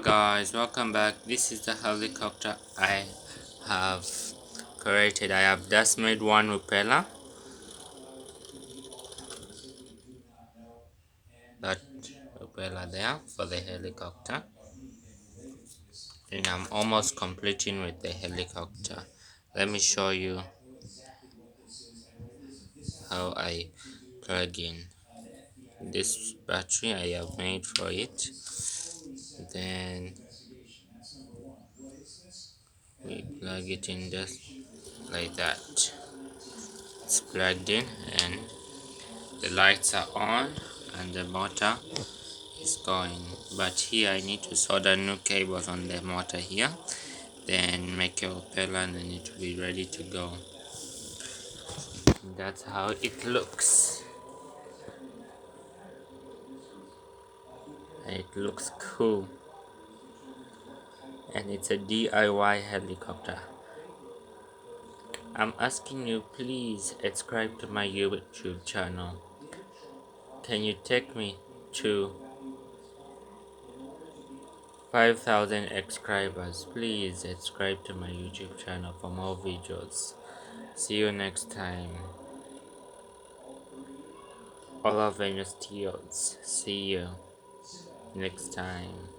guys, welcome back. This is the helicopter I have created. I have just made one propeller, that propeller there for the helicopter, and I'm almost completing with the helicopter. Let me show you how I plug in this battery I have made for it. Then we plug it in just like that. It's plugged in and the lights are on and the motor is going, but here I need to solder new cables on the motor here, then make a propeller and then it will be ready to go. That's how it looks. It looks cool, and it's a DIY helicopter. I'm asking you, please subscribe to my YouTube channel. Can you take me to 5,000 subscribers? Please subscribe to my YouTube channel for more videos. See you next time. All of Venus Teals. See you next time.